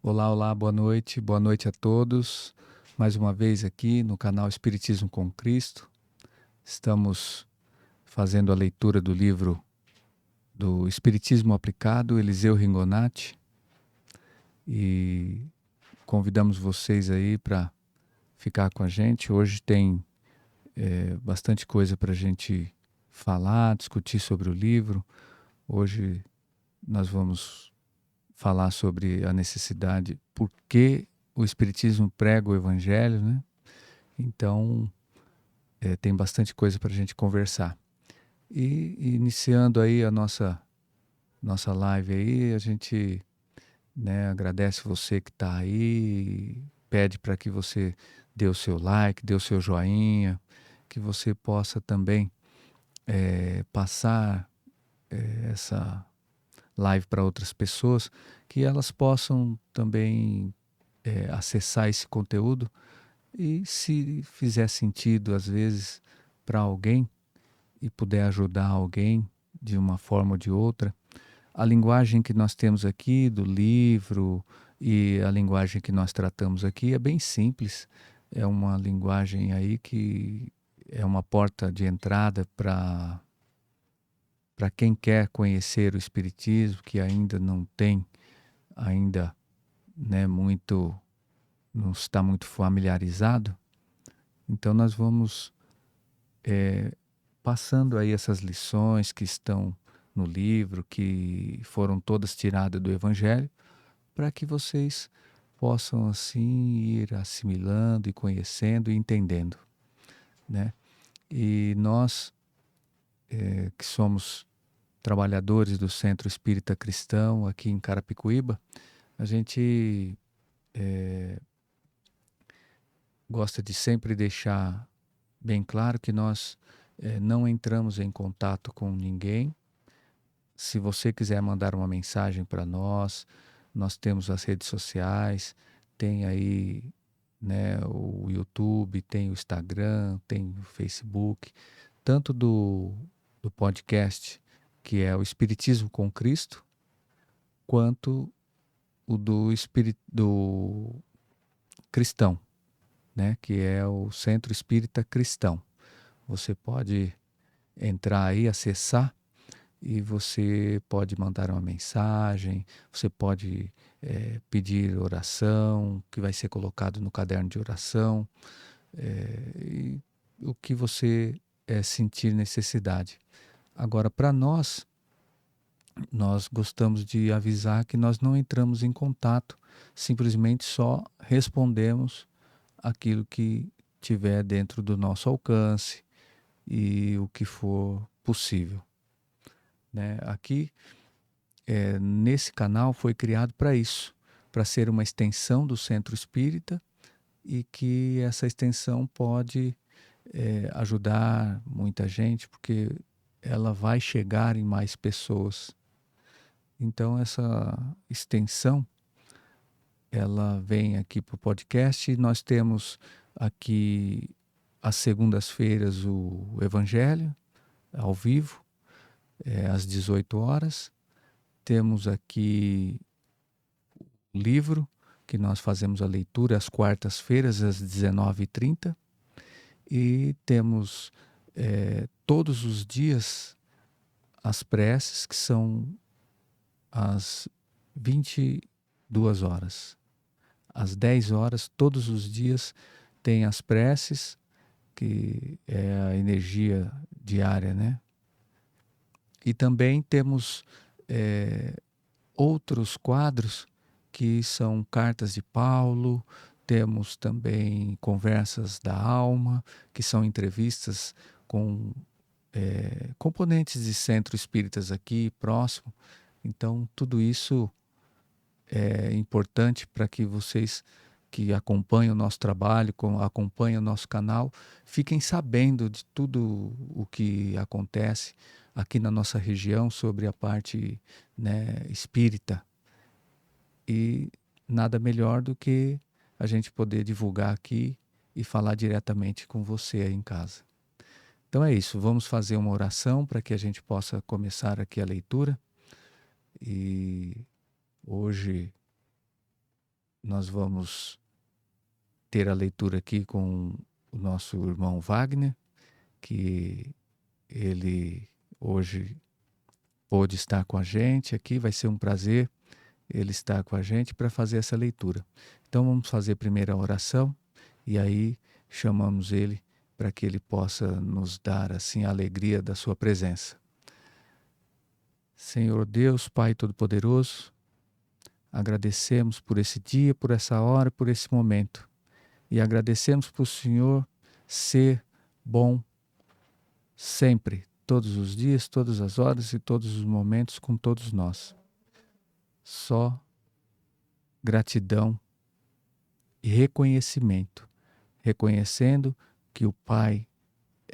Olá, olá, boa noite a todos. Mais uma vez aqui no canal Espiritismo com Cristo. Estamos fazendo a leitura do livro do Espiritismo Aplicado, Eliseu Ringonati, e convidamos vocês aí para ficar com a gente. Hoje tem bastante coisa para a gente falar, discutir sobre o livro. Hoje nós vamos falar sobre a necessidade, por que o Espiritismo prega o Evangelho, né? Então, tem bastante coisa para a gente conversar. E iniciando aí a nossa live aí, a gente, né, agradece você que está aí, pede para que você dê o seu like, dê o seu joinha, que você possa também passar essa live para outras pessoas, que elas possam também acessar esse conteúdo e, se fizer sentido às vezes para alguém e puder ajudar alguém de uma forma ou de outra, a linguagem que nós temos aqui do livro e a linguagem que nós tratamos aqui é bem simples. É uma linguagem aí que é uma porta de entrada para quem quer conhecer o Espiritismo, que ainda não tem, ainda, né, muito, não está muito familiarizado. Então nós vamos passando aí essas lições que estão no livro, que foram todas tiradas do Evangelho, para que vocês possam assim ir assimilando e conhecendo e entendendo, né? E nós, que somos trabalhadores do Centro Espírita Cristão aqui em Carapicuíba, a gente gosta de sempre deixar bem claro que nós não entramos em contato com ninguém. Se você quiser mandar uma mensagem para nós, nós temos as redes sociais, tem aí, né, o YouTube, tem o Instagram, tem o Facebook, tanto do podcast, que é o Espiritismo com Cristo, quanto o do cristão, né, que é o Centro Espírita Cristão. Você pode entrar aí, acessar, e você pode mandar uma mensagem, você pode pedir oração, que vai ser colocado no caderno de oração, e o que você sentir necessidade. Agora, para nós gostamos de avisar que nós não entramos em contato, simplesmente só respondemos aquilo que tiver dentro do nosso alcance e o que for possível, né? Aqui, nesse canal foi criado para isso, para ser uma extensão do Centro Espírita, e que essa extensão pode ajudar muita gente, porque ela vai chegar em mais pessoas. Então essa extensão, ela vem aqui para o podcast, e nós temos aqui às segundas-feiras o Evangelho, ao vivo, às 18 horas. Temos aqui o livro, que nós fazemos a leitura às quartas-feiras, às 19h30. E temos todos os dias as preces, que são às 22 horas. Às 10 horas, todos os dias, tem as preces, que é a energia diária, né? E também temos outros quadros, que são cartas de Paulo, temos também conversas da alma, que são entrevistas com componentes de centro espíritas aqui próximo. Então, tudo isso é importante para que vocês que acompanham o nosso trabalho, acompanham o nosso canal, fiquem sabendo de tudo o que acontece aqui na nossa região sobre a parte, né, espírita. E nada melhor do que a gente poder divulgar aqui e falar diretamente com você aí em casa. Então é isso, vamos fazer uma oração para que a gente possa começar aqui a leitura. E hoje nós vamos ter a leitura aqui com o nosso irmão Wagner, que ele hoje pôde estar com a gente aqui. Vai ser um prazer ele estar com a gente para fazer essa leitura. Então vamos fazer primeiro a oração e aí chamamos ele para que ele possa nos dar assim a alegria da sua presença. Senhor Deus, Pai Todo-Poderoso, agradecemos por esse dia, por essa hora, por esse momento. E agradecemos por o Senhor ser bom sempre, todos os dias, todas as horas e todos os momentos com todos nós. Só gratidão e reconhecimento, reconhecendo que o Pai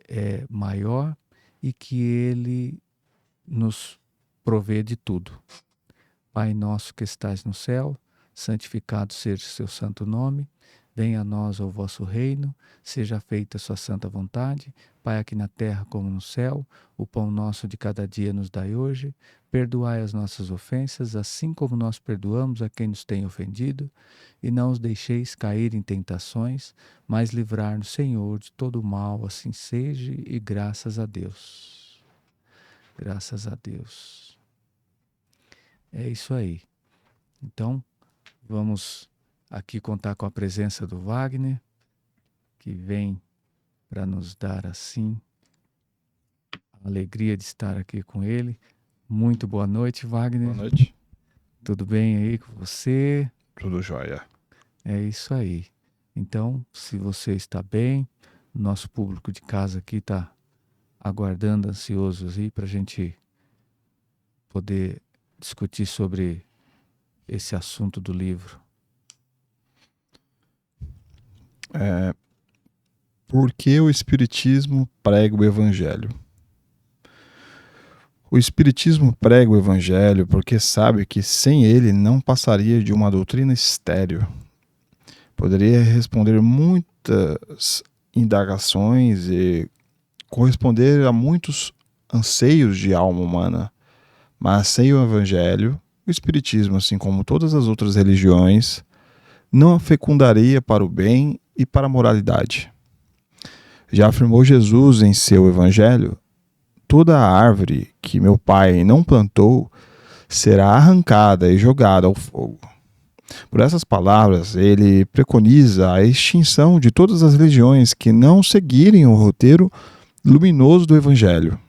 é maior e que Ele nos provê de tudo. Pai nosso que estais no céu, santificado seja o seu santo nome. Venha a nós o vosso reino, seja feita a sua santa vontade, Pai, aqui na terra como no céu. O pão nosso de cada dia nos dai hoje. Perdoai as nossas ofensas, assim como nós perdoamos a quem nos tem ofendido. E não os deixeis cair em tentações, mas livrar-nos, Senhor, de todo o mal, assim seja, e graças a Deus. Graças a Deus. É isso aí. Então, vamos aqui contar com a presença do Wagner, que vem para nos dar assim a alegria de estar aqui com ele. Muito boa noite, Wagner. Boa noite. Tudo bem aí com você? Tudo jóia. É isso aí. Então, se você está bem, nosso público de casa aqui está aguardando, ansiosos aí para a gente poder discutir sobre esse assunto do livro. Por que o Espiritismo prega o Evangelho? O Espiritismo prega o Evangelho porque sabe que sem ele não passaria de uma doutrina estéril. Poderia responder muitas indagações e corresponder a muitos anseios de alma humana, mas sem o Evangelho, o Espiritismo, assim como todas as outras religiões, não fecundaria para o bem e para a moralidade. Já afirmou Jesus em seu Evangelho: toda a árvore que meu Pai não plantou será arrancada e jogada ao fogo. Por essas palavras, ele preconiza a extinção de todas as religiões que não seguirem o roteiro luminoso do Evangelho.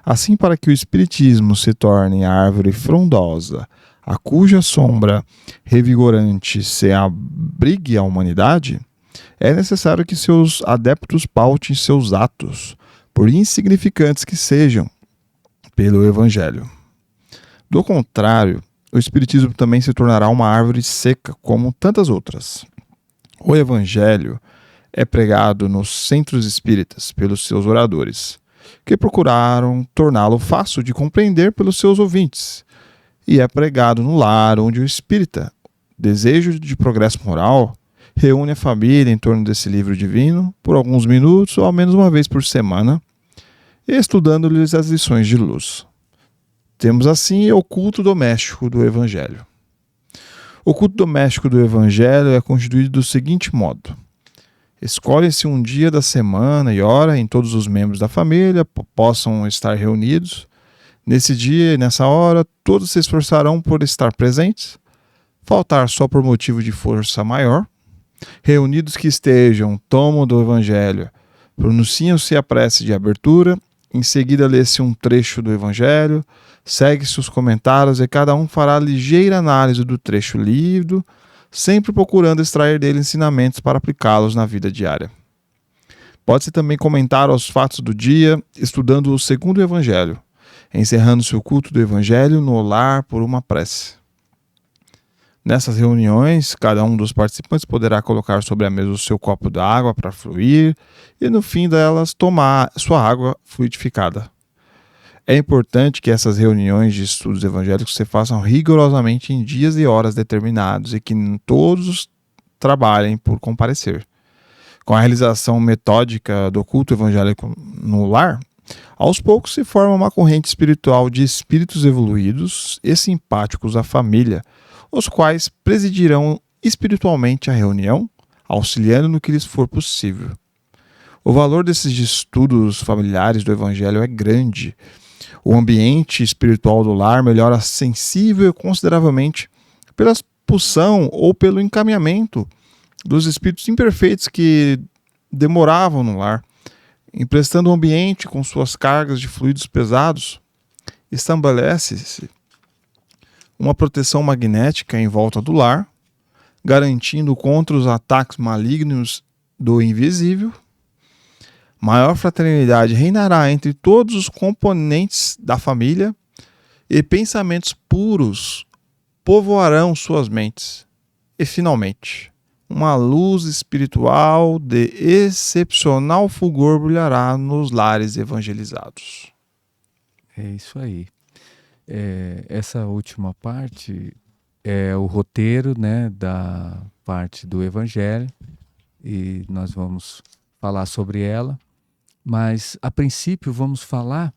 Assim, para que o Espiritismo se torne a árvore frondosa, a cuja sombra revigorante se abrigue a humanidade, é necessário que seus adeptos pautem seus atos, por insignificantes que sejam, pelo Evangelho. Do contrário, o Espiritismo também se tornará uma árvore seca como tantas outras. O Evangelho é pregado nos centros espíritas pelos seus oradores, que procuraram torná-lo fácil de compreender pelos seus ouvintes, e é pregado no lar onde o espírita, desejo de progresso moral, reúne a família em torno desse livro divino por alguns minutos ou ao menos uma vez por semana, estudando-lhes as lições de luz. Temos assim o culto doméstico do Evangelho. O culto doméstico do Evangelho é constituído do seguinte modo: escolhe-se um dia da semana e hora em todos os membros da família possam estar reunidos. Nesse dia e nessa hora, todos se esforçarão por estar presentes, faltar só por motivo de força maior. Reunidos que estejam, tomam do Evangelho, pronunciam-se a prece de abertura, em seguida lê-se um trecho do Evangelho, segue-se os comentários e cada um fará ligeira análise do trecho lido, sempre procurando extrair dele ensinamentos para aplicá-los na vida diária. Pode-se também comentar os fatos do dia, estudando o segundo Evangelho, encerrando-se o culto do Evangelho no lar por uma prece. Nessas reuniões, cada um dos participantes poderá colocar sobre a mesa o seu copo d'água para fluir e, no fim delas, tomar sua água fluidificada. É importante que essas reuniões de estudos evangélicos se façam rigorosamente em dias e horas determinados e que todos trabalhem por comparecer. Com a realização metódica do culto evangélico no lar, aos poucos se forma uma corrente espiritual de espíritos evoluídos e simpáticos à família, os quais presidirão espiritualmente à reunião, auxiliando no que lhes for possível. O valor desses estudos familiares do Evangelho é grande. O ambiente espiritual do lar melhora sensível e consideravelmente pela expulsão ou pelo encaminhamento dos espíritos imperfeitos que demoravam no lar, emprestando o ambiente com suas cargas de fluidos pesados. Estabelece-se uma proteção magnética em volta do lar, garantindo contra os ataques malignos do invisível. Maior fraternidade reinará entre todos os componentes da família e pensamentos puros povoarão suas mentes. E, finalmente, uma luz espiritual de excepcional fulgor brilhará nos lares evangelizados. É isso aí. Essa última parte é o roteiro, né, da parte do Evangelho, e nós vamos falar sobre ela, mas a princípio vamos falar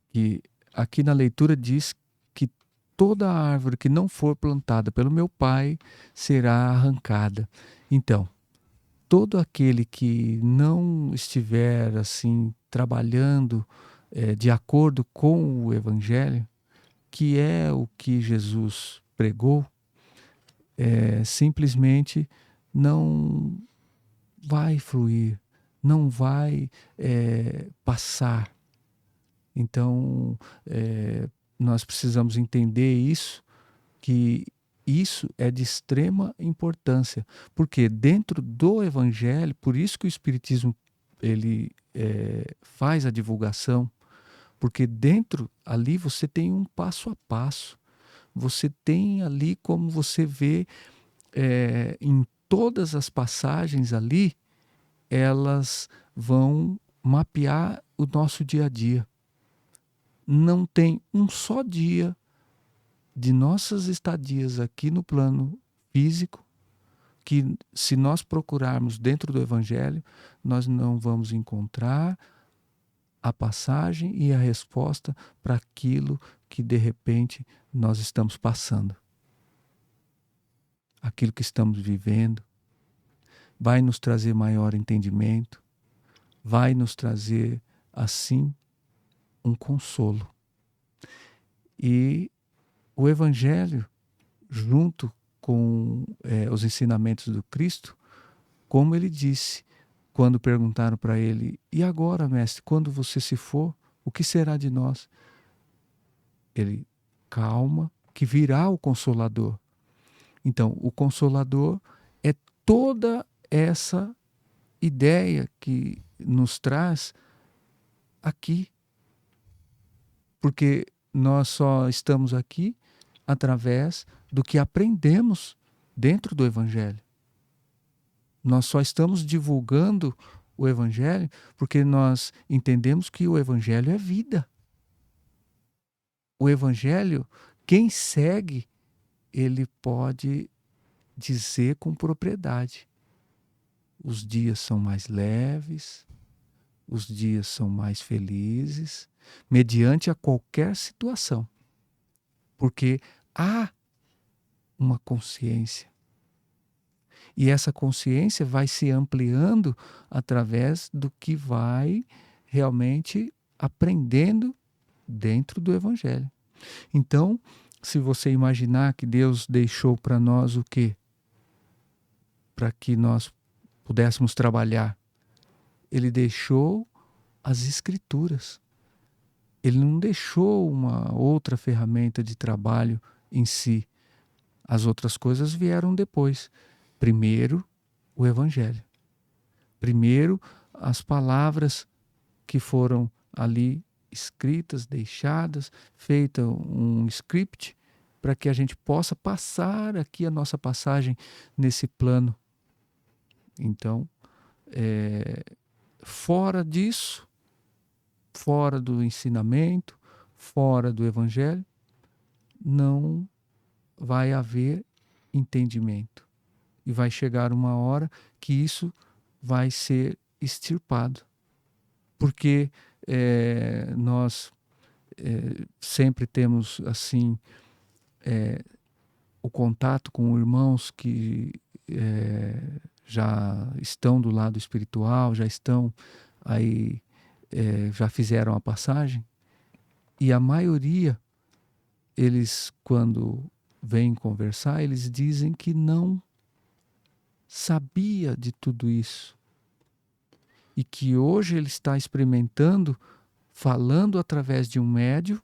que aqui na leitura diz que toda árvore que não for plantada pelo meu Pai será arrancada. Então, todo aquele que não estiver assim trabalhando de acordo com o Evangelho, que é o que Jesus pregou, simplesmente não vai fluir, não vai passar. Então, nós precisamos entender isso, que isso é de extrema importância, porque dentro do Evangelho, por isso que o Espiritismo ele faz a divulgação, porque dentro ali você tem um passo a passo, você tem ali como você vê em todas as passagens ali, elas vão mapear o nosso dia a dia. Não tem um só dia de nossas estadias aqui no plano físico que, se nós procurarmos dentro do Evangelho, nós não vamos encontrar a passagem e a resposta para aquilo que de repente nós estamos passando. Aquilo que estamos vivendo vai nos trazer maior entendimento, vai nos trazer, assim, um consolo. E o Evangelho, junto com os ensinamentos do Cristo, como ele disse, quando perguntaram para ele, e agora, mestre, quando você se for, o que será de nós? Ele, calma, que virá o Consolador. Então, o Consolador é toda essa ideia que nos traz aqui. Porque nós só estamos aqui através do que aprendemos dentro do Evangelho. Nós só estamos divulgando o Evangelho porque nós entendemos que o Evangelho é vida. O Evangelho, quem segue, ele pode dizer com propriedade: os dias são mais leves, os dias são mais felizes, mediante a qualquer situação. Porque há uma consciência. E essa consciência vai se ampliando através do que vai realmente aprendendo dentro do Evangelho. Então, se você imaginar que Deus deixou para nós o quê? Para que nós pudéssemos trabalhar. Ele deixou as Escrituras. Ele não deixou uma outra ferramenta de trabalho em si. As outras coisas vieram depois. Primeiro, o Evangelho. Primeiro, as palavras que foram ali escritas, deixadas, feita um script para que a gente possa passar aqui a nossa passagem nesse plano. Então, fora disso, fora do ensinamento, fora do Evangelho, não vai haver entendimento. E vai chegar uma hora que isso vai ser extirpado. Porque nós sempre temos assim o contato com irmãos que já estão do lado espiritual, já estão aí, já fizeram a passagem, e a maioria, eles, quando vêm conversar, eles dizem que não sabia de tudo isso e que hoje ele está experimentando, falando através de um médium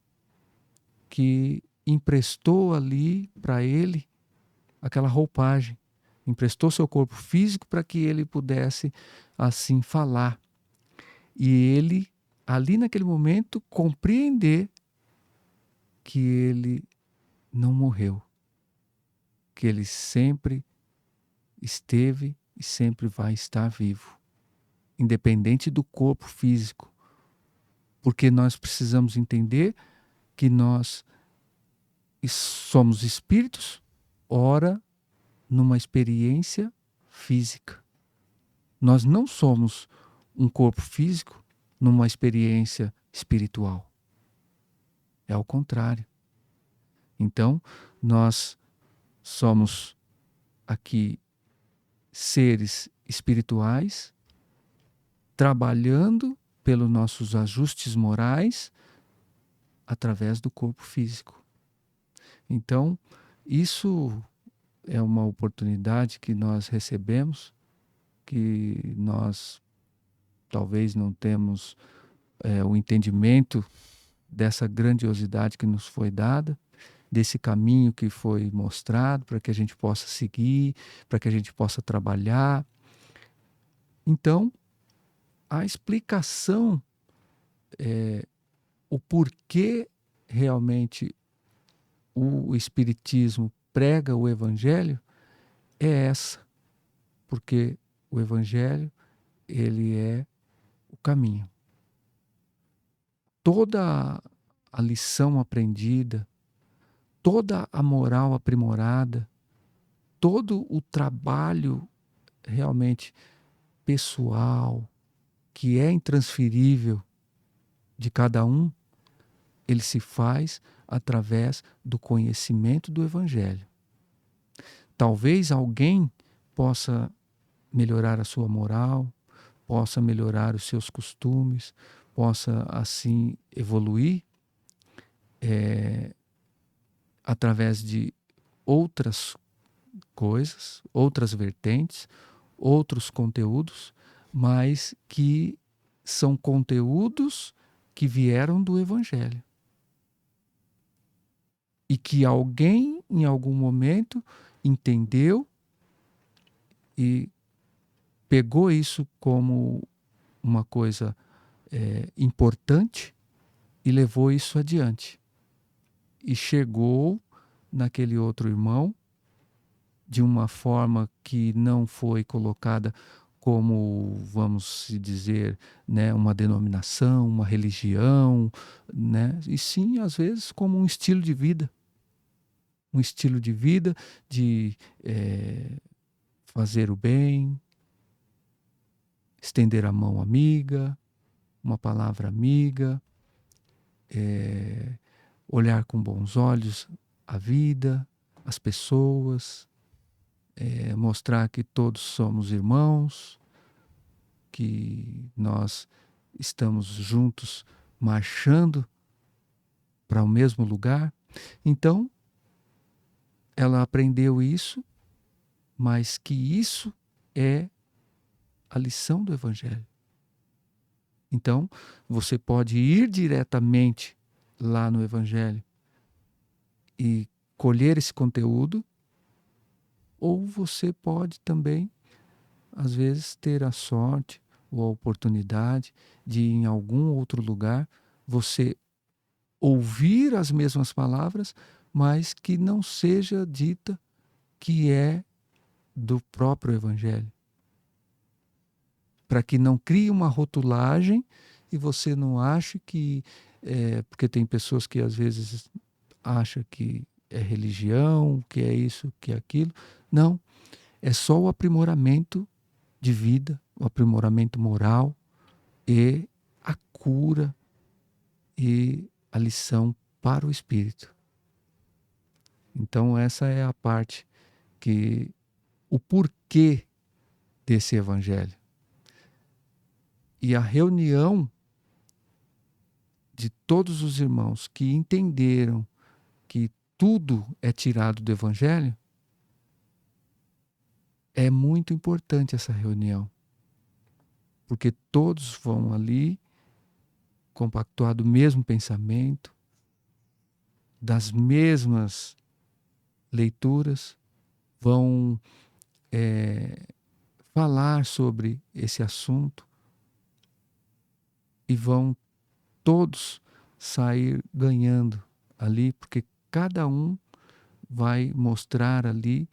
que emprestou ali para ele aquela roupagem, emprestou seu corpo físico para que ele pudesse assim falar. E ele, ali naquele momento, compreender que ele não morreu, que ele sempre esteve e sempre vai estar vivo, independente do corpo físico. Porque nós precisamos entender que nós somos espíritos, ora numa experiência física. Nós não somos um corpo físico numa experiência espiritual. É ao contrário. Então, nós somos aqui seres espirituais trabalhando pelos nossos ajustes morais através do corpo físico. Então, isso é uma oportunidade que nós recebemos, que nós talvez não temos o entendimento dessa grandiosidade que nos foi dada, desse caminho que foi mostrado para que a gente possa seguir, para que a gente possa trabalhar. Então, a explicação, o porquê realmente o Espiritismo prega o Evangelho é essa, porque o Evangelho, ele é o caminho. Toda a lição aprendida, toda a moral aprimorada, todo o trabalho realmente pessoal, que é intransferível de cada um, ele se faz através do conhecimento do Evangelho. Talvez alguém possa melhorar a sua moral, possa melhorar os seus costumes, possa assim evoluir através de outras coisas, outras vertentes, outros conteúdos, mas que são conteúdos que vieram do Evangelho. E que alguém, em algum momento, entendeu e pegou isso como uma coisa importante e levou isso adiante. E chegou naquele outro irmão de uma forma que não foi colocada como, vamos dizer, né, uma denominação, uma religião, né, e sim, às vezes, como um estilo de vida. Um estilo de vida de fazer o bem, estender a mão amiga, uma palavra amiga, olhar com bons olhos a vida, as pessoas, mostrar que todos somos irmãos, que nós estamos juntos marchando para o mesmo lugar. Então, ela aprendeu isso, mas que isso é a lição do Evangelho. Então, você pode ir diretamente lá no Evangelho e colher esse conteúdo, ou você pode também, às vezes, ter a sorte ou a oportunidade de, em algum outro lugar, você ouvir as mesmas palavras, mas que não seja dita que é do próprio Evangelho. Para que não crie uma rotulagem e você não ache que... porque tem pessoas que às vezes acham que é religião, que é isso, que é aquilo. Não, é só o aprimoramento de vida, o aprimoramento moral e a cura e a lição para o espírito. Então essa é a parte que o porquê desse evangelho. E a reunião de todos os irmãos que entenderam que tudo é tirado do evangelho, é muito importante essa reunião. Porque todos vão ali compactuar do mesmo pensamento, das mesmas leituras, vão falar sobre esse assunto e vão todos sair ganhando ali, porque cada um vai mostrar ali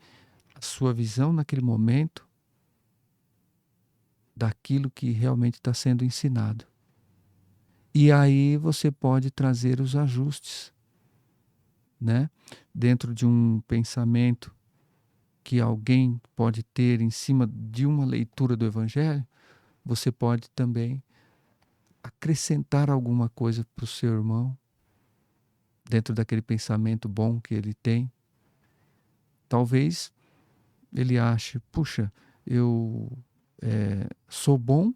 a sua visão naquele momento daquilo que realmente está sendo ensinado. E aí você pode trazer os ajustes, né? Dentro de um pensamento que alguém pode ter em cima de uma leitura do Evangelho, você pode também acrescentar alguma coisa para o seu irmão, dentro daquele pensamento bom que ele tem. Talvez ele ache, puxa, eu sou bom,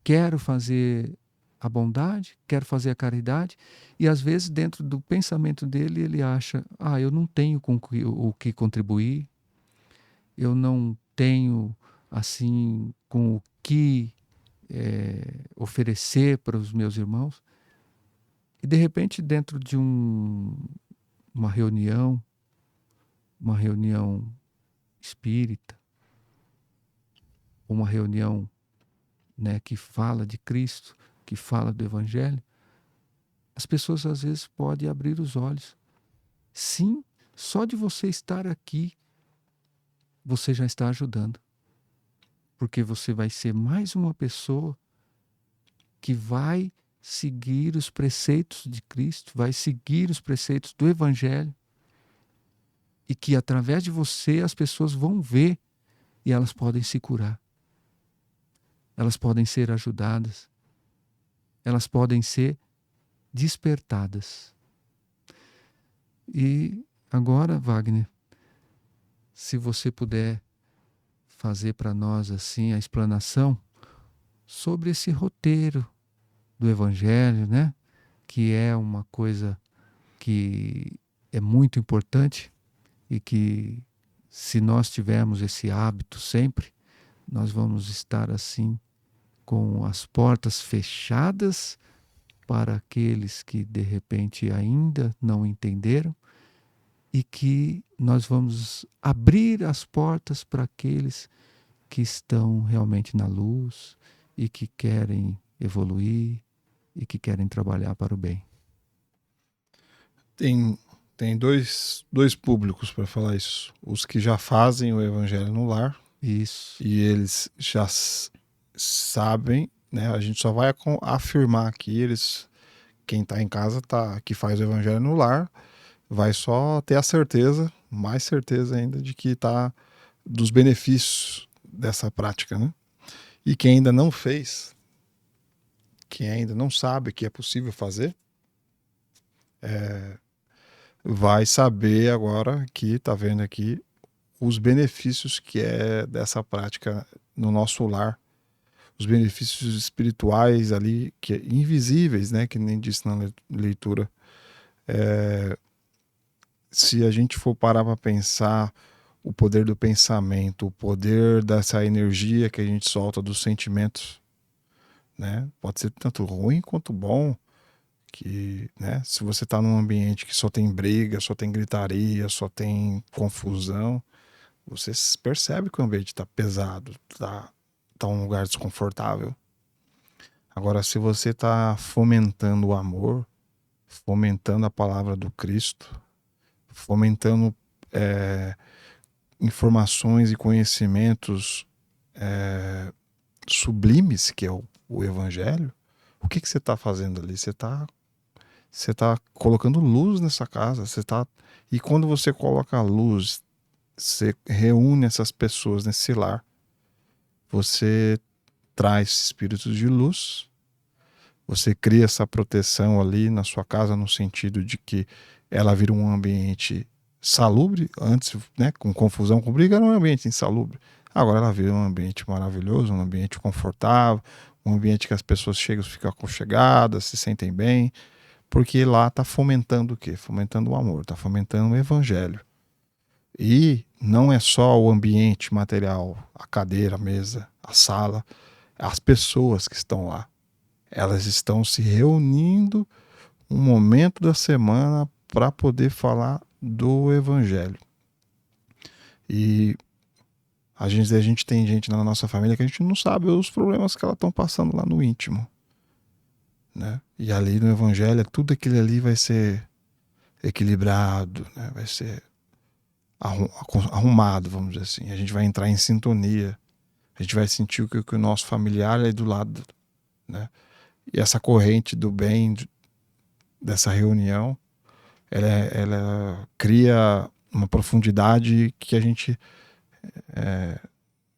quero fazer a bondade, quero fazer a caridade, e às vezes dentro do pensamento dele ele acha, eu não tenho o que contribuir, eu não tenho assim com o que oferecer para os meus irmãos. E de repente dentro de uma reunião espírita, uma reunião, né, que fala de Cristo, que fala do Evangelho, as pessoas às vezes podem abrir os olhos. Sim, só de você estar aqui, você já está ajudando. Porque você vai ser mais uma pessoa que vai seguir os preceitos de Cristo, vai seguir os preceitos do Evangelho, e que através de você as pessoas vão ver e elas podem se curar. Elas podem ser ajudadas. Elas podem ser despertadas. E agora, Wagner, se você puder fazer para nós assim a explanação sobre esse roteiro do Evangelho, né? Que é uma coisa que é muito importante e que, se nós tivermos esse hábito sempre, nós vamos estar assim com as portas fechadas para aqueles que de repente ainda não entenderam, e que nós vamos abrir as portas para aqueles que estão realmente na luz e que querem evoluir e que querem trabalhar para o bem. Tem dois públicos para falar isso. Os que já fazem o evangelho no lar. Isso. E eles já sabem, né? A gente só vai afirmar aqui, quem está em casa, que faz o evangelho no lar, vai só ter a certeza, mais certeza ainda, de que está dos benefícios dessa prática, né? E quem ainda não fez, quem ainda não sabe que é possível fazer, vai saber agora que está vendo aqui os benefícios que é dessa prática no nosso lar, os benefícios espirituais ali, que é invisíveis, né, que nem disse na leitura. Se a gente for parar para pensar o poder do pensamento, o poder dessa energia que a gente solta dos sentimentos, né, pode ser tanto ruim quanto bom, que, né, se você está num ambiente que só tem briga, só tem gritaria, só tem confusão, você percebe que o ambiente está pesado, tá um lugar desconfortável. Agora, se você está fomentando o amor, fomentando a palavra do Cristo, fomentando informações e conhecimentos sublimes, que é o Evangelho, o que você está fazendo ali? Você está colocando luz nessa casa. E quando você coloca a luz, você reúne essas pessoas nesse lar, você traz espíritos de luz, Você cria essa proteção ali na sua casa no sentido de que ela vira um ambiente salubre. Antes, né, com confusão, com briga, era um ambiente insalubre. Agora ela vira um ambiente maravilhoso, um ambiente confortável, um ambiente que as pessoas chegam, ficam aconchegadas, se sentem bem, porque lá está fomentando o quê? Fomentando o amor, está fomentando o evangelho. E não é só o ambiente material, a cadeira, a mesa, a sala, as pessoas que estão lá. Elas estão se reunindo um momento da semana para poder falar do evangelho. E a gente tem gente na nossa família que a gente não sabe os problemas que elas estão passando lá no íntimo, né? E ali no evangelho, tudo aquilo ali vai ser equilibrado, né? Vai ser arrumado, vamos dizer assim. A gente vai entrar em sintonia. A gente vai sentir que o nosso familiar é do lado, né? E essa corrente do bem dessa reunião, ela cria uma profundidade que a gente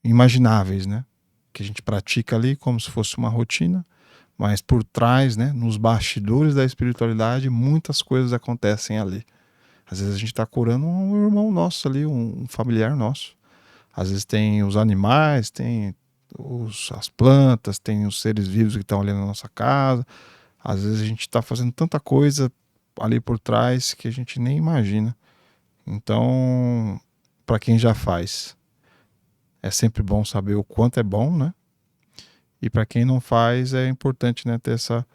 imagináveis, né? Que a gente pratica ali como se fosse uma rotina, mas por trás, né, nos bastidores da espiritualidade, muitas coisas acontecem ali. Às vezes a gente está curando um irmão nosso ali, um familiar nosso. Às vezes tem os animais, tem as plantas, tem os seres vivos que estão ali na nossa casa. Às vezes a gente está fazendo tanta coisa ali por trás que a gente nem imagina. Então, para quem já faz, é sempre bom saber o quanto é bom, né? E para quem não faz, é importante, né, ter essa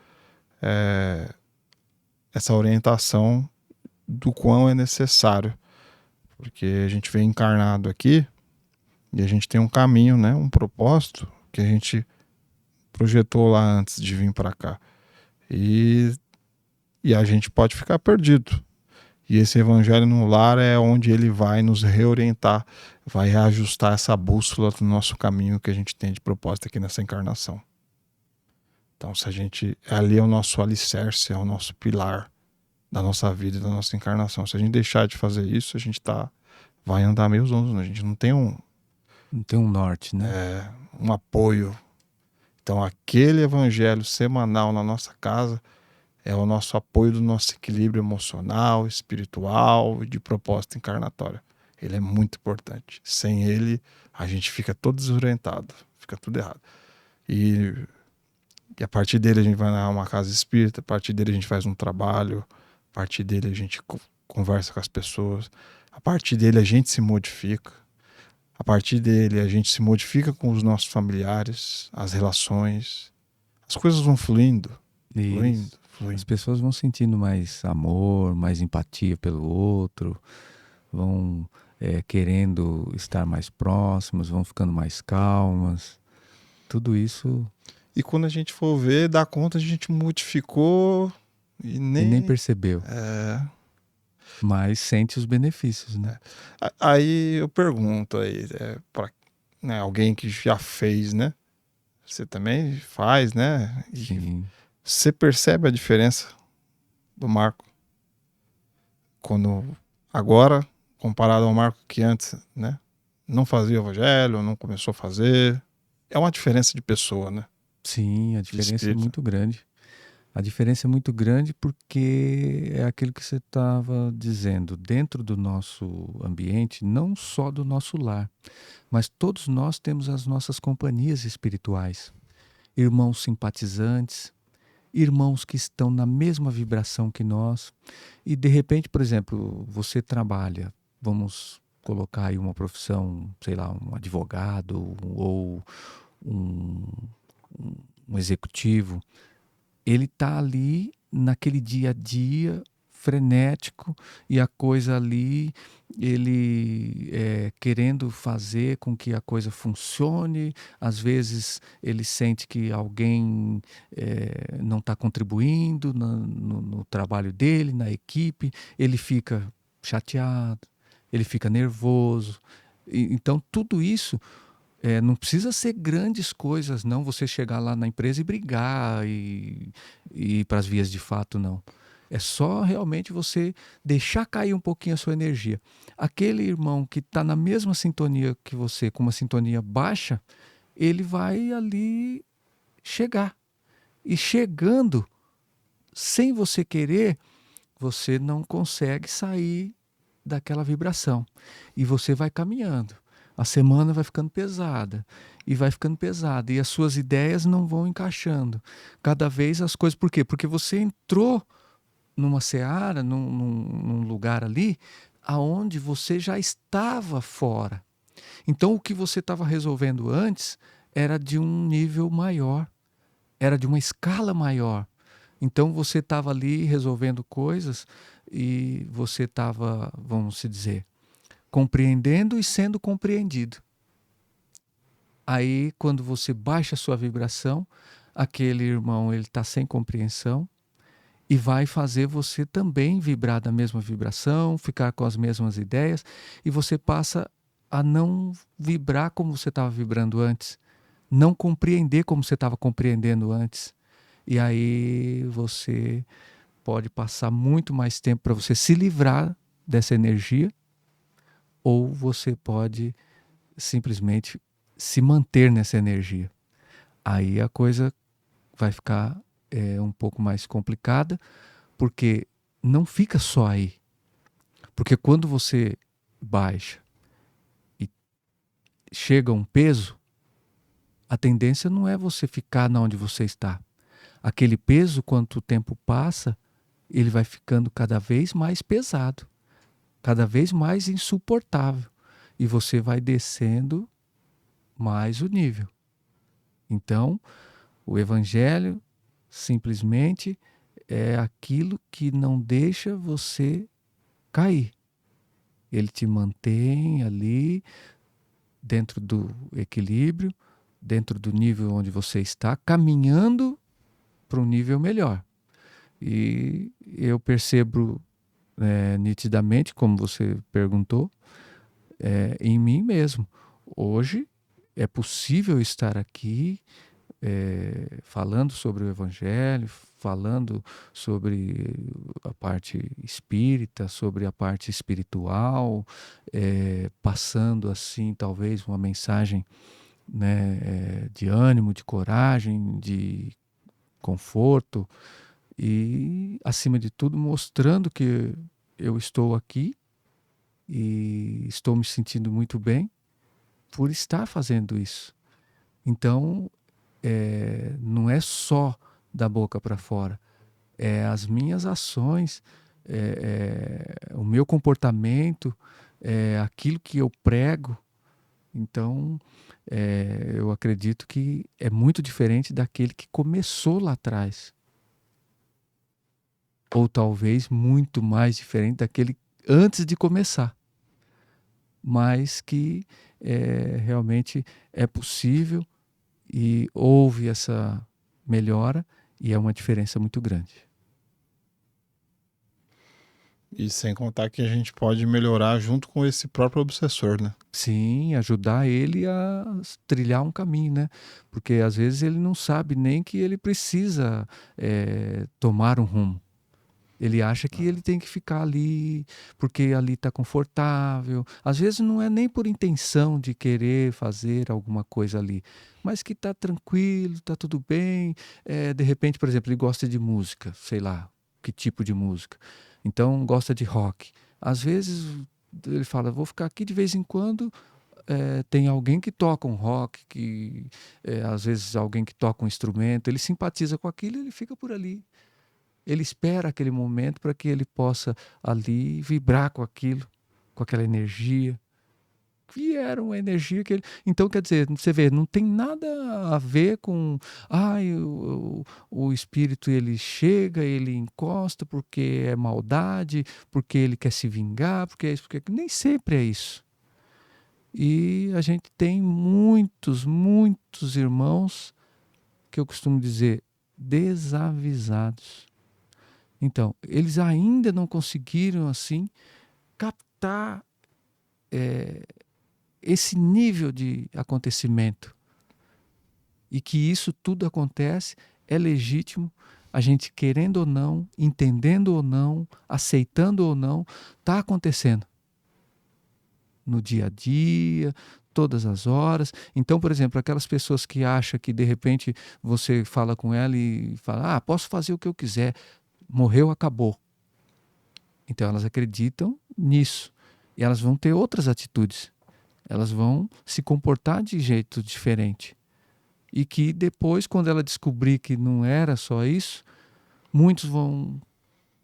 orientação do quão é necessário. Porque a gente vem encarnado aqui e a gente tem um caminho, né, um propósito que a gente projetou lá antes de vir para cá. E a gente pode ficar perdido. E esse evangelho no lar é onde ele vai nos reorientar, vai reajustar essa bússola do nosso caminho que a gente tem de propósito aqui nessa encarnação. Então, se a gente ali é o nosso alicerce, é o nosso pilar da nossa vida e da nossa encarnação. Se a gente deixar de fazer isso, a gente vai andar meio zonzo, né? A gente não tem Não tem um norte, né? um apoio. Então, aquele evangelho semanal na nossa casa é o nosso apoio do nosso equilíbrio emocional, espiritual e de propósito encarnatório. Ele é muito importante. Sem ele, a gente fica todo desorientado, fica tudo errado. E a partir dele a gente vai na uma casa espírita, a partir dele a gente faz um trabalho, a partir dele a gente conversa com as pessoas, a partir dele a gente se modifica, a partir dele a gente se modifica com os nossos familiares, as relações, as coisas vão fluindo, fluindo, Isso. As fluindo. pessoas vão sentindo mais amor, mais empatia pelo outro, vão querendo estar mais próximas, vão ficando mais calmas. Tudo isso E quando a gente for ver, dá conta, a gente modificou e e nem nem. percebeu, mas sente os benefícios, né? Aí eu pergunto aí, para, né, alguém que já fez, né? Você também faz, né? E Sim. você percebe a diferença do Marco quando agora, comparado ao Marco que antes, né? Não fazia o evangelho, não começou a fazer. É uma diferença de pessoa, né? Sim, a De diferença é espírito. muito grande. A diferença é muito grande porque é aquilo que você estava dizendo, dentro do nosso ambiente, não só do nosso lar, mas todos nós temos as nossas companhias espirituais, irmãos simpatizantes, irmãos que estão na mesma vibração que nós. E de repente, por exemplo, você trabalha, vamos colocar aí uma profissão, sei lá, um advogado ou um, um executivo, ele está ali naquele dia a dia frenético e a coisa ali, ele querendo fazer com que a coisa funcione. Às vezes ele sente que alguém não está contribuindo no trabalho dele, na equipe, ele fica chateado, ele fica nervoso. Então tudo isso não precisa ser grandes coisas, não, você chegar lá na empresa e brigar e ir para as vias de fato, não. É só realmente você deixar cair um pouquinho a sua energia. Aquele irmão que está na mesma sintonia que você, com uma sintonia baixa, ele vai ali chegar. E chegando, sem você querer, você não consegue sair daquela vibração. E você vai caminhando. A semana vai ficando pesada. E vai ficando pesada. E as suas ideias não vão encaixando. Cada vez as coisas... Por quê? Porque você entrou numa seara, num lugar ali, aonde você já estava fora. Então o que você estava resolvendo antes era de um nível maior. Era de uma escala maior. Então você estava ali resolvendo coisas e você estava, vamos se dizer, compreendendo e sendo compreendido. Aí, quando você baixa a sua vibração, aquele irmão ele está sem compreensão e vai fazer você também vibrar da mesma vibração, ficar com as mesmas ideias, e você passa a não vibrar como você estava vibrando antes, não compreender como você estava compreendendo antes. E aí você pode passar muito mais tempo para você se livrar dessa energia, ou você pode simplesmente se manter nessa energia. Aí a coisa vai ficar um pouco mais complicada, porque não fica só aí. Porque quando você baixa e chega a um peso, a tendência não é você ficar na onde você está. Aquele peso, quanto o tempo passa, ele vai ficando cada vez mais pesado, cada vez mais insuportável. E você vai descendo mais o nível. Então, o Evangelho simplesmente é aquilo que não deixa você cair. Ele te mantém ali dentro do equilíbrio, dentro do nível onde você está, caminhando para um nível melhor. E eu percebo nitidamente, como você perguntou, em mim mesmo. Hoje é possível estar aqui falando sobre o Evangelho, falando sobre a parte espírita, sobre a parte espiritual, passando assim talvez uma mensagem, né, de ânimo, de coragem, de conforto e, acima de tudo, mostrando que eu estou aqui e estou me sentindo muito bem por estar fazendo isso. Então, não é só da boca para fora, é as minhas ações, o meu comportamento, aquilo que eu prego. Então, eu acredito que é muito diferente daquele que começou lá atrás. Ou talvez muito mais diferente daquele antes de começar. Mas que realmente é possível e houve essa melhora e é uma diferença muito grande. E sem contar que a gente pode melhorar junto com esse próprio obsessor, né? Sim, ajudar ele a trilhar um caminho, né? Porque às vezes ele não sabe nem que ele precisa tomar um rumo. Ele acha que ele tem que ficar ali, porque ali está confortável. Às vezes não é nem por intenção de querer fazer alguma coisa ali, mas que está tranquilo, está tudo bem. De repente, por exemplo, ele gosta de música, sei lá, que tipo de música. Então, gosta de rock. Às vezes ele fala, vou ficar aqui de vez em quando. Tem alguém que toca um rock, às vezes alguém que toca um instrumento, ele simpatiza com aquilo e ele fica por ali. Ele espera aquele momento para que ele possa ali vibrar com aquilo, com aquela energia. Que era uma energia que ele... Então, quer dizer, você vê, não tem nada a ver com... o espírito ele chega, ele encosta porque é maldade, porque ele quer se vingar, porque é isso, porque... Nem sempre é isso. E a gente tem muitos, muitos irmãos que eu costumo dizer desavisados. Então, eles ainda não conseguiram, assim, captar esse nível de acontecimento. E que isso tudo acontece, é legítimo, a gente querendo ou não, entendendo ou não, aceitando ou não, está acontecendo. No dia a dia, todas as horas. Então, por exemplo, aquelas pessoas que acham que de repente você fala com ela e fala, posso fazer o que eu quiser, morreu, acabou. Então elas acreditam nisso e elas vão ter outras atitudes. Elas vão se comportar de jeito diferente. E que depois, quando ela descobrir que não era só isso, muitos vão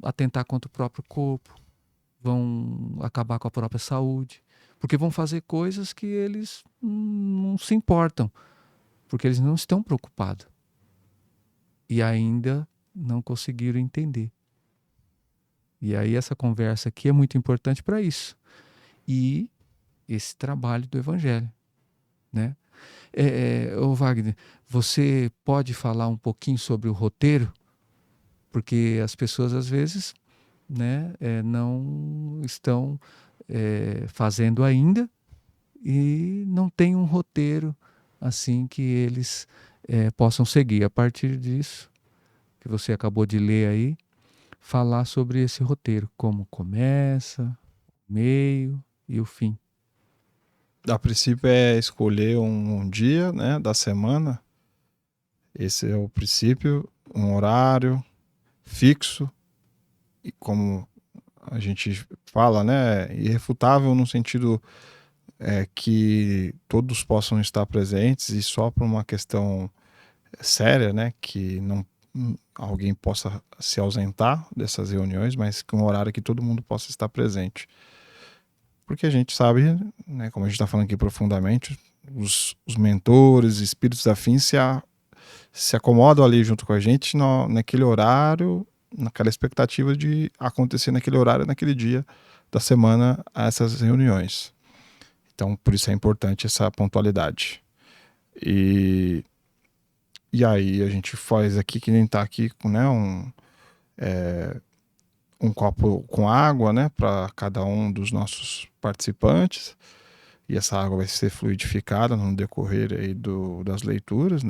atentar contra o próprio corpo, vão acabar com a própria saúde, porque vão fazer coisas que eles não se importam, porque eles não estão preocupados. E ainda não conseguiram entender. E aí essa conversa aqui é muito importante para isso. E esse trabalho do Evangelho, né? Ô Wagner, você pode falar um pouquinho sobre o roteiro? Porque as pessoas às vezes, né, não estão fazendo ainda e não tem um roteiro assim que eles possam seguir. A partir disso, que você acabou de ler aí, falar sobre esse roteiro, como começa, o meio e o fim. A princípio é escolher um dia, né, da semana. Esse é o princípio, um horário fixo, e como a gente fala, né, irrefutável no sentido que todos possam estar presentes, e só por uma questão séria, né, que não alguém possa se ausentar dessas reuniões, mas que um horário que todo mundo possa estar presente. Porque a gente sabe, né, como a gente está falando aqui profundamente, os mentores, espíritos afins se acomodam ali junto com a gente naquele horário, naquela expectativa de acontecer naquele horário, naquele dia da semana, essas reuniões. Então, por isso é importante essa pontualidade. E aí a gente faz aqui, que nem está aqui, né, um copo com água, né, para cada um dos nossos participantes. E essa água vai ser fluidificada no decorrer aí das leituras.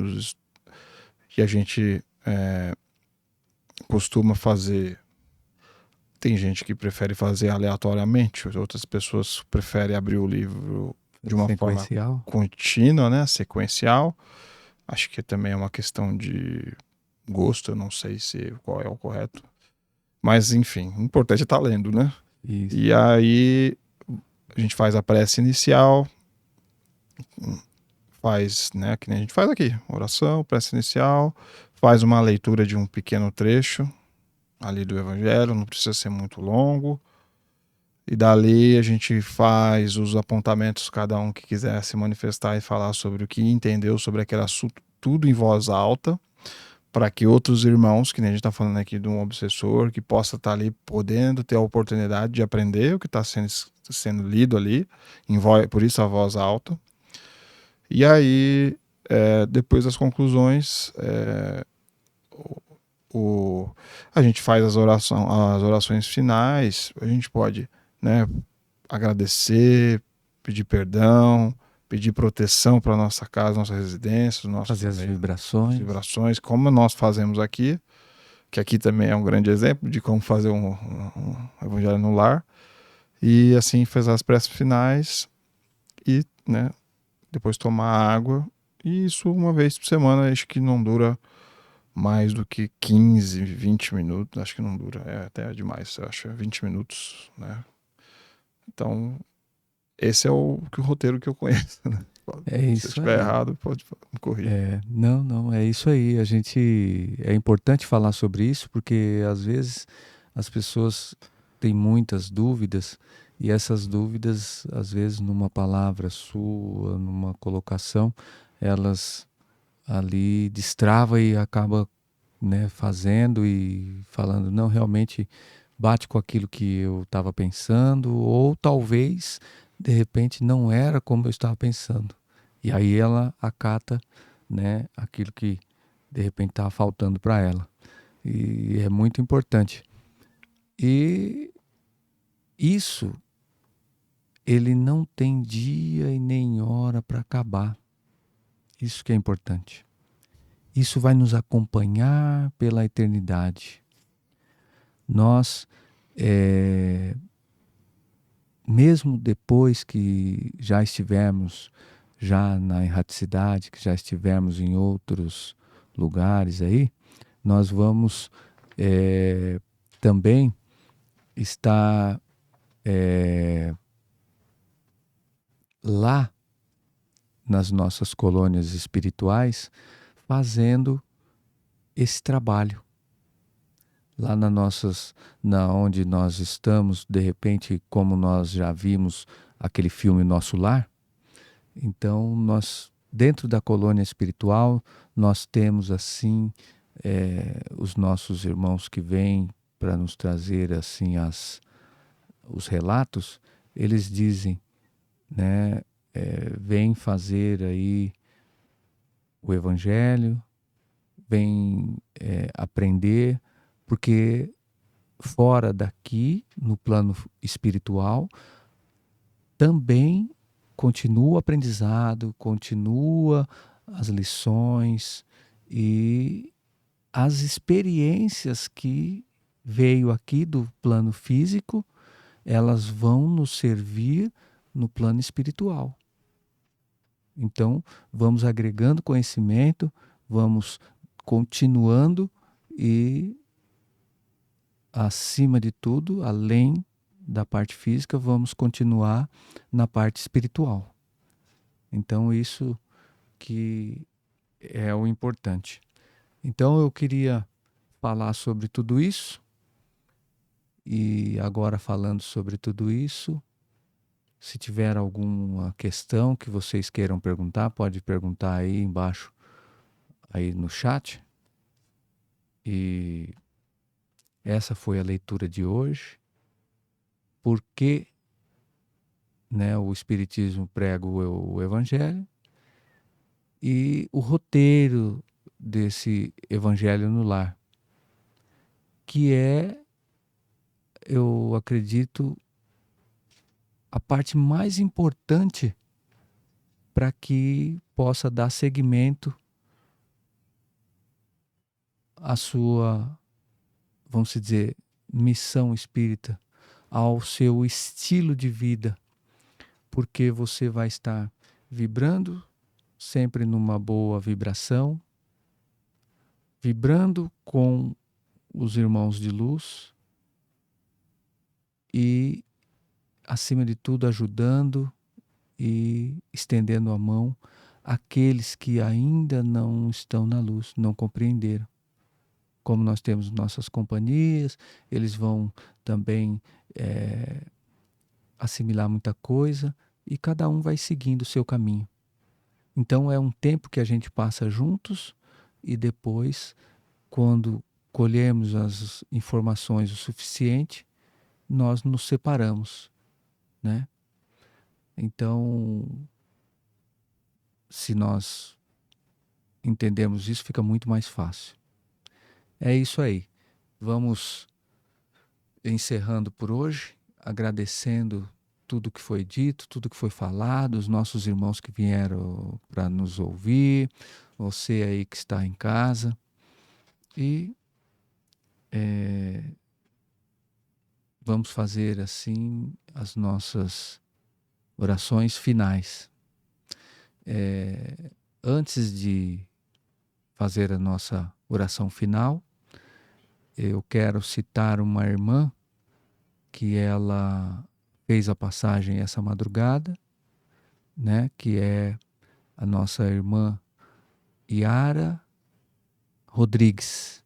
E a gente costuma fazer. Tem gente que prefere fazer aleatoriamente, outras pessoas preferem abrir o livro de uma forma contínua, né, sequencial. Acho que também é uma questão de gosto, eu não sei qual é o correto. Mas, enfim, o importante é estar lendo, né? Isso. E aí a gente faz a prece inicial, faz, né, que nem a gente faz aqui, oração, prece inicial, faz uma leitura de um pequeno trecho ali do Evangelho, não precisa ser muito longo. E dali a gente faz os apontamentos, cada um que quiser se manifestar e falar sobre o que entendeu sobre aquele assunto, tudo em voz alta, para que outros irmãos, que nem a gente está falando aqui de um obsessor, que possa estar ali podendo ter a oportunidade de aprender o que está sendo lido ali, por isso a voz alta. E aí, depois das conclusões, a gente faz as orações finais, a gente pode, né, agradecer, pedir perdão, pedir proteção para nossa casa, nossa residência, fazer as vibrações, como nós fazemos aqui, que aqui também é um grande exemplo de como fazer um evangelho no lar. E assim faz as preces finais e, né, depois tomar água. E isso uma vez por semana, acho que não dura mais do que 15, 20 minutos, acho que não dura, até demais, eu acho, 20 minutos, né? Então, esse é o roteiro que eu conheço, né? Se eu estiver errado, pode me corrigir. Não, é isso aí. É importante falar sobre isso, porque às vezes as pessoas têm muitas dúvidas, e essas dúvidas, às vezes, numa palavra sua, numa colocação, elas ali destrava e acaba, né, fazendo e falando, não, realmente bate com aquilo que eu estava pensando, ou talvez, de repente, não era como eu estava pensando. E aí ela acata, né, aquilo que de repente estava faltando para ela. E é muito importante. E isso, ele não tem dia e nem hora para acabar. Isso que é importante. Isso vai nos acompanhar pela eternidade. Nós, mesmo depois que já estivermos já na erraticidade, que já estivermos em outros lugares aí, nós vamos também estar lá nas nossas colônias espirituais fazendo esse trabalho. Lá na onde nós estamos, de repente, como nós já vimos aquele filme Nosso Lar, então nós, dentro da colônia espiritual, nós temos assim os nossos irmãos que vêm para nos trazer assim os relatos, eles dizem, né, vem fazer aí o Evangelho, vem aprender, porque fora daqui, no plano espiritual, também continua o aprendizado, continua as lições e as experiências que veio aqui do plano físico, elas vão nos servir no plano espiritual. Então, vamos agregando conhecimento, vamos continuando e, acima de tudo, além da parte física, vamos continuar na parte espiritual. Então, isso que é o importante. Então, eu queria falar sobre tudo isso. E agora, falando sobre tudo isso, se tiver alguma questão que vocês queiram perguntar, pode perguntar aí embaixo, aí no chat. E essa foi a leitura de hoje. Por que, né, o Espiritismo prega o Evangelho e o roteiro desse Evangelho no Lar, que é, eu acredito, a parte mais importante para que possa dar seguimento à sua, vamos dizer, missão espírita, ao seu estilo de vida, porque você vai estar vibrando sempre numa boa vibração, vibrando com os irmãos de luz e, acima de tudo, ajudando e estendendo a mão àqueles que ainda não estão na luz, não compreenderam. Como nós temos nossas companhias, eles vão também assimilar muita coisa e cada um vai seguindo o seu caminho. Então é um tempo que a gente passa juntos e depois, quando colhemos as informações o suficiente, nós nos separamos, né? Então, se nós entendemos isso, fica muito mais fácil. É isso aí. Vamos encerrando por hoje, agradecendo tudo que foi dito, tudo que foi falado, os nossos irmãos que vieram para nos ouvir, você aí que está em casa. E vamos fazer assim as nossas orações finais. Antes de fazer a nossa oração final, eu quero citar uma irmã que ela fez a passagem essa madrugada, né? Que é a nossa irmã Yara Rodrigues.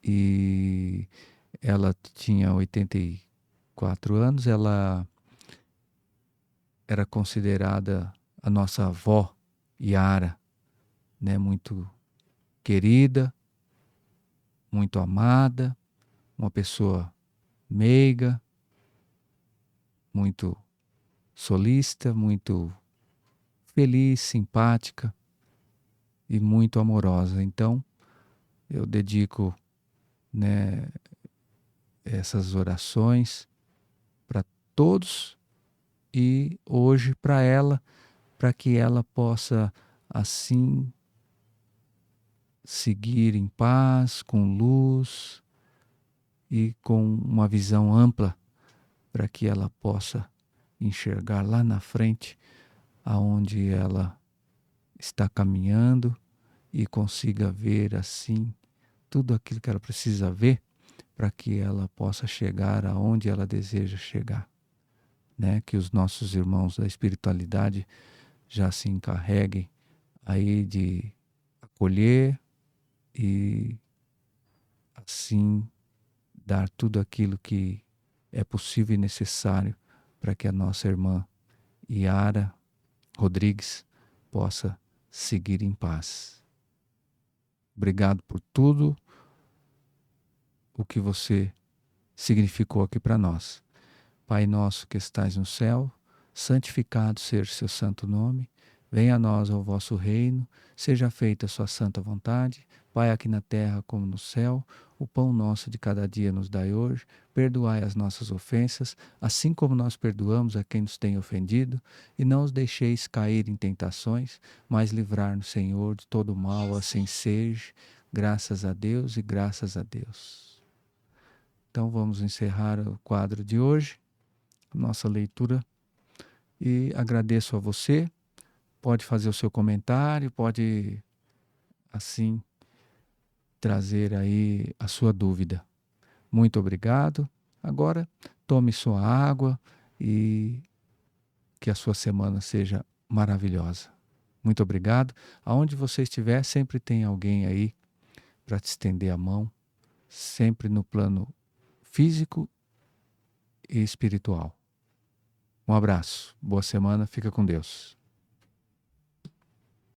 E ela tinha 84 anos, ela era considerada a nossa avó Yara, né? Muito querida, muito amada, uma pessoa meiga, muito solícita, muito feliz, simpática e muito amorosa. Então, eu dedico, né, essas orações para todos e hoje para ela, para que ela possa assim seguir em paz, com luz e com uma visão ampla, para que ela possa enxergar lá na frente aonde ela está caminhando e consiga ver assim tudo aquilo que ela precisa ver para que ela possa chegar aonde ela deseja chegar, né? Que os nossos irmãos da espiritualidade já se encarreguem aí de acolher e assim dar tudo aquilo que é possível e necessário para que a nossa irmã Yara Rodrigues possa seguir em paz. Obrigado por tudo o que você significou aqui para nós. Pai nosso que estais no céu, santificado seja o seu santo nome. Venha a nós o vosso reino, seja feita a sua santa vontade, Pai, aqui na terra como no céu. O pão nosso de cada dia nos dai hoje. Perdoai as nossas ofensas, assim como nós perdoamos a quem nos tem ofendido. E não os deixeis cair em tentações, mas livrar-nos, Senhor, de todo mal, assim seja. Graças a Deus e graças a Deus. Então vamos encerrar o quadro de hoje, nossa leitura, e agradeço a você. Pode fazer o seu comentário, pode assim trazer aí a sua dúvida. Muito obrigado. Agora tome sua água e que a sua semana seja maravilhosa. Muito obrigado. Aonde você estiver, sempre tem alguém aí para te estender a mão, sempre no plano físico e espiritual. Um abraço, boa semana, fica com Deus.